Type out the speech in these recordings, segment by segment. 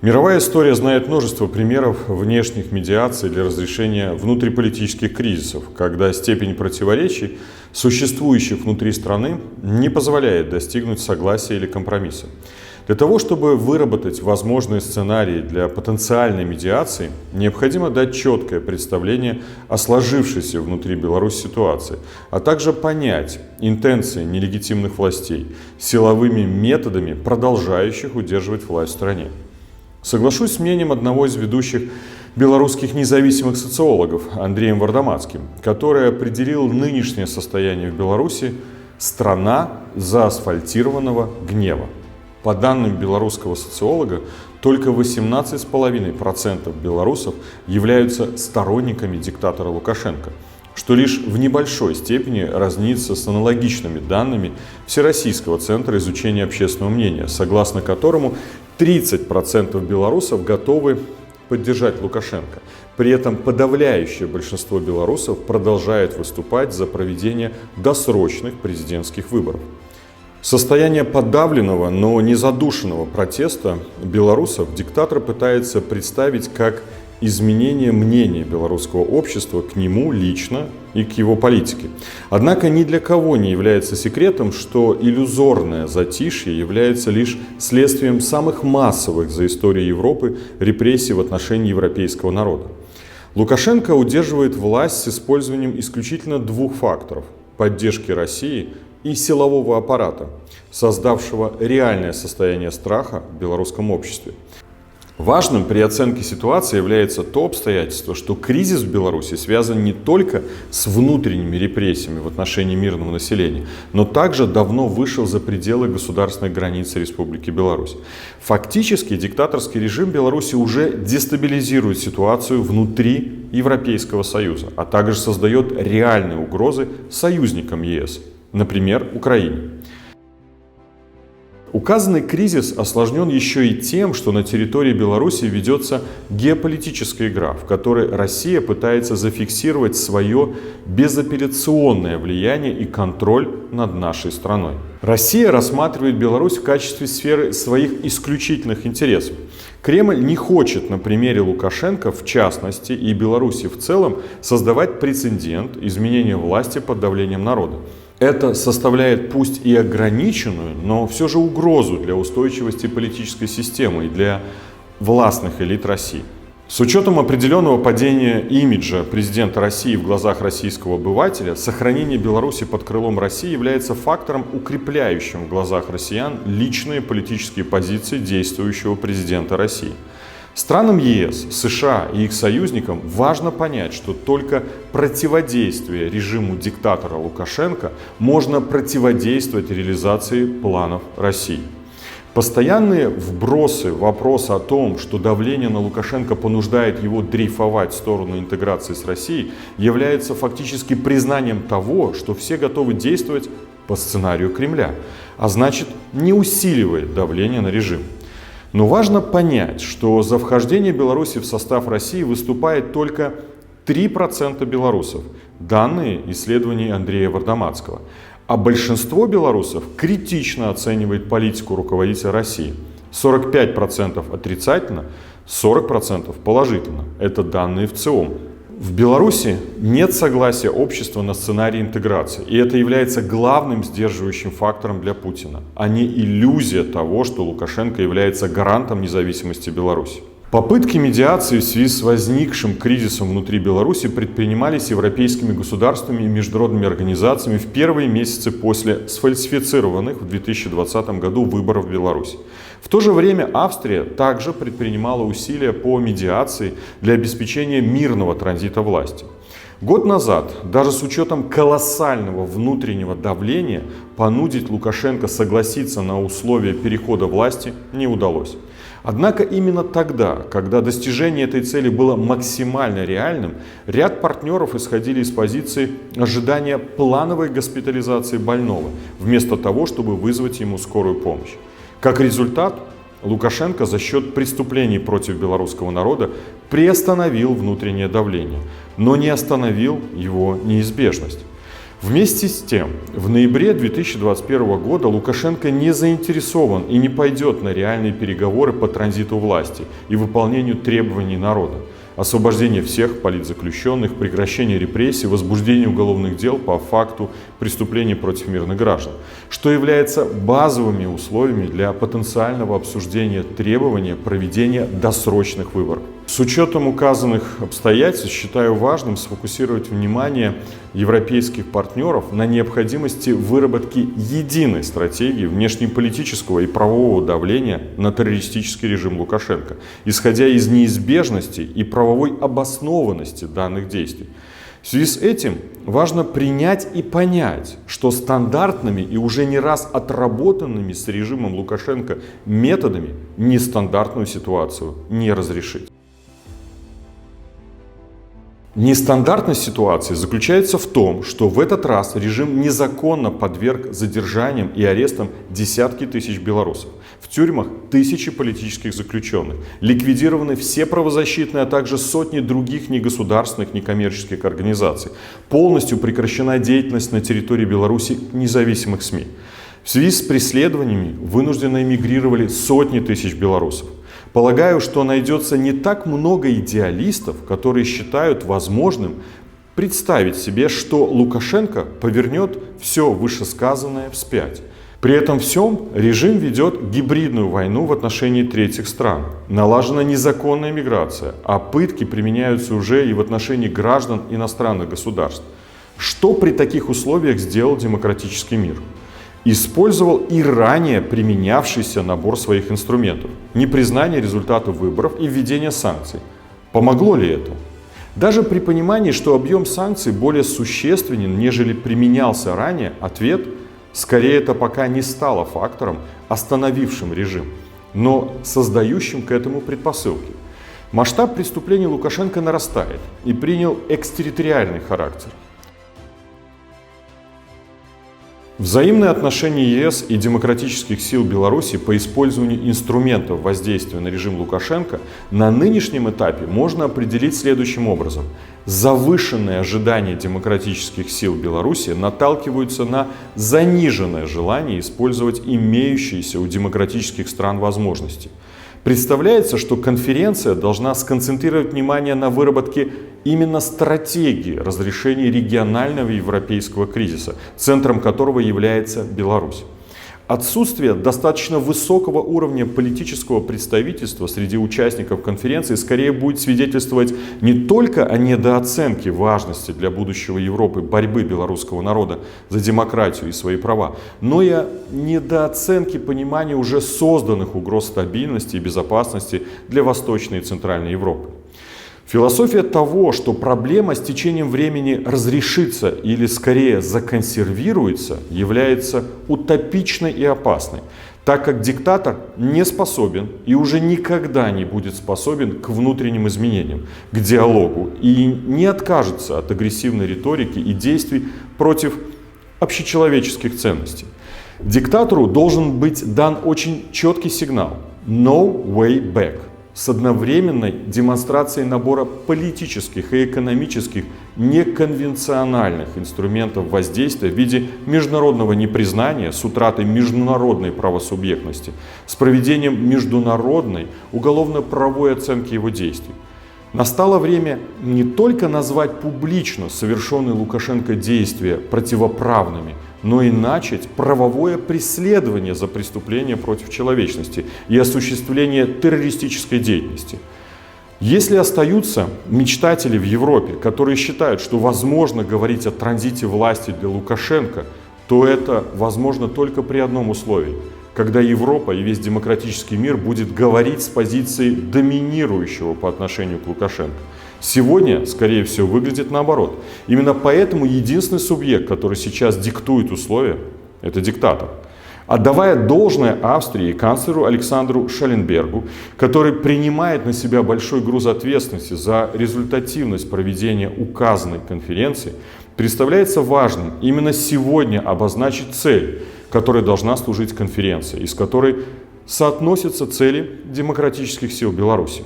Мировая история знает множество примеров внешних медиаций для разрешения внутриполитических кризисов, когда степень противоречий, существующих внутри страны, не позволяет достигнуть согласия или компромисса. Для того, чтобы выработать возможные сценарии для потенциальной медиации, необходимо дать четкое представление о сложившейся внутри Беларуси ситуации, а также понять интенции нелегитимных властей силовыми методами, продолжающих удерживать власть в стране. Соглашусь с мнением одного из ведущих белорусских независимых социологов Андреем Вардамацким, который определил нынешнее состояние в Беларуси «страна заасфальтированного гнева». По данным белорусского социолога, только 18,5% белорусов являются сторонниками диктатора Лукашенко, что лишь в небольшой степени разнится с аналогичными данными Всероссийского центра изучения общественного мнения, согласно которому 30% белорусов готовы поддержать Лукашенко. При этом подавляющее большинство белорусов продолжает выступать за проведение досрочных президентских выборов. Состояние подавленного, но не задушенного протеста белорусов диктатор пытается представить как изменение мнения белорусского общества к нему лично и к его политике. Однако ни для кого не является секретом, что иллюзорное затишье является лишь следствием самых массовых за историю Европы репрессий в отношении европейского народа. Лукашенко удерживает власть с использованием исключительно двух факторов – поддержки России и силового аппарата, создавшего реальное состояние страха в белорусском обществе. Важным при оценке ситуации является то обстоятельство, что кризис в Беларуси связан не только с внутренними репрессиями в отношении мирного населения, но также давно вышел за пределы государственной границы Республики Беларусь. Фактически диктаторский режим Беларуси уже дестабилизирует ситуацию внутри Европейского Союза, а также создает реальные угрозы союзникам ЕС. Например, Украине. Указанный кризис осложнен еще и тем, что на территории Беларуси ведется геополитическая игра, в которой Россия пытается зафиксировать свое безапелляционное влияние и контроль над нашей страной. Россия рассматривает Беларусь в качестве сферы своих исключительных интересов. Кремль не хочет на примере Лукашенко, в частности, и Беларуси в целом, создавать прецедент изменения власти под давлением народа. Это составляет пусть и ограниченную, но все же угрозу для устойчивости политической системы и для властных элит России. С учетом определенного падения имиджа президента России в глазах российского обывателя, сохранение Беларуси под крылом России является фактором, укрепляющим в глазах россиян личные политические позиции действующего президента России. Странам ЕС, США и их союзникам важно понять, что только противодействие режиму диктатора Лукашенко можно противодействовать реализации планов России. Постоянные вбросы вопроса о том, что давление на Лукашенко понуждает его дрейфовать в сторону интеграции с Россией, является фактически признанием того, что все готовы действовать по сценарию Кремля, а значит не усиливает давление на режим. Но важно понять, что за вхождение Беларуси в состав России выступает только 3% белорусов, данные исследований Андрея Вардамацкого. А большинство белорусов критично оценивает политику руководителя России. 45% отрицательно, 40% положительно. Это данные в ЦИОМ. В Беларуси нет согласия общества на сценарий интеграции, и это является главным сдерживающим фактором для Путина, а не иллюзия того, что Лукашенко является гарантом независимости Беларуси. Попытки медиации в связи с возникшим кризисом внутри Беларуси предпринимались европейскими государствами и международными организациями в первые месяцы после сфальсифицированных в 2020 году выборов в Беларуси. В то же время Австрия также предпринимала усилия по медиации для обеспечения мирного транзита власти. Год назад, даже с учетом колоссального внутреннего давления, понудить Лукашенко согласиться на условия перехода власти не удалось. Однако именно тогда, когда достижение этой цели было максимально реальным, ряд партнеров исходили из позиции ожидания плановой госпитализации больного, вместо того, чтобы вызвать ему скорую помощь. Как результат, Лукашенко за счет преступлений против белорусского народа приостановил внутреннее давление, но не остановил его неизбежность. Вместе с тем, в ноябре 2021 года Лукашенко не заинтересован и не пойдет на реальные переговоры по транзиту власти и выполнению требований народа. Освобождение всех политзаключенных, прекращение репрессий, возбуждение уголовных дел по факту преступлений против мирных граждан, что является базовыми условиями для потенциального обсуждения требования проведения досрочных выборов. С учетом указанных обстоятельств считаю важным сфокусировать внимание европейских партнеров на необходимости выработки единой стратегии внешнеполитического и правового давления на террористический режим Лукашенко, исходя из неизбежности и правовой обоснованности данных действий. В связи с этим важно принять и понять, что стандартными и уже не раз отработанными с режимом Лукашенко методами нестандартную ситуацию не разрешить. Нестандартность ситуации заключается в том, что в этот раз режим незаконно подверг задержаниям и арестам десятки тысяч белорусов. В тюрьмах тысячи политических заключенных. Ликвидированы все правозащитные, а также сотни других негосударственных, некоммерческих организаций. Полностью прекращена деятельность на территории Беларуси независимых СМИ. В связи с преследованиями вынужденно эмигрировали сотни тысяч белорусов. Полагаю, что найдется не так много идеалистов, которые считают возможным представить себе, что Лукашенко повернет все вышесказанное вспять. При этом всем режим ведет гибридную войну в отношении третьих стран. Налажена незаконная миграция, а пытки применяются уже и в отношении граждан иностранных государств. Что при таких условиях сделал демократический мир? Использовал и ранее применявшийся набор своих инструментов. Непризнание результатов выборов и введение санкций. Помогло ли это? Даже при понимании, что объем санкций более существенен, нежели применялся ранее, ответ – скорее это пока не стало фактором, остановившим режим, но создающим к этому предпосылки. Масштаб преступлений Лукашенко нарастает и принял экстерриториальный характер. Взаимные отношения ЕС и демократических сил Беларуси по использованию инструментов воздействия на режим Лукашенко на нынешнем этапе можно определить следующим образом. Завышенные ожидания демократических сил Беларуси наталкиваются на заниженное желание использовать имеющиеся у демократических стран возможности. Представляется, что конференция должна сконцентрировать внимание на выработке именно стратегии разрешения регионального европейского кризиса, центром которого является Беларусь. Отсутствие достаточно высокого уровня политического представительства среди участников конференции скорее будет свидетельствовать не только о недооценке важности для будущего Европы борьбы белорусского народа за демократию и свои права, но и о недооценке понимания уже созданных угроз стабильности и безопасности для Восточной и Центральной Европы. Философия того, что проблема с течением времени разрешится или скорее законсервируется, является утопичной и опасной, так как диктатор не способен и уже никогда не будет способен к внутренним изменениям, к диалогу и не откажется от агрессивной риторики и действий против общечеловеческих ценностей. Диктатору должен быть дан очень четкий сигнал «no way back», с одновременной демонстрацией набора политических и экономических неконвенциональных инструментов воздействия в виде международного непризнания с утратой международной правосубъектности, с проведением международной уголовно-правовой оценки его действий. Настало время не только назвать публично совершенные Лукашенко действия противоправными, но и начать правовое преследование за преступления против человечности и осуществление террористической деятельности. Если остаются мечтатели в Европе, которые считают, что возможно говорить о транзите власти для Лукашенко, то это возможно только при одном условии – когда Европа и весь демократический мир будет говорить с позиции доминирующего по отношению к Лукашенко. Сегодня, скорее всего, выглядит наоборот. Именно поэтому единственный субъект, который сейчас диктует условия, это диктатор. Отдавая должное Австрии и канцлеру Александру Шелленбергу, который принимает на себя большой груз ответственности за результативность проведения указанной конференции, представляется важным именно сегодня обозначить цель, которой должна служить конференция, из которой соотносятся цели демократических сил Беларуси.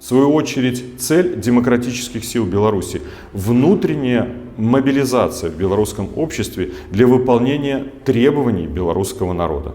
В свою очередь, цель демократических сил Беларуси – внутреннее мобилизация в белорусском обществе для выполнения требований белорусского народа.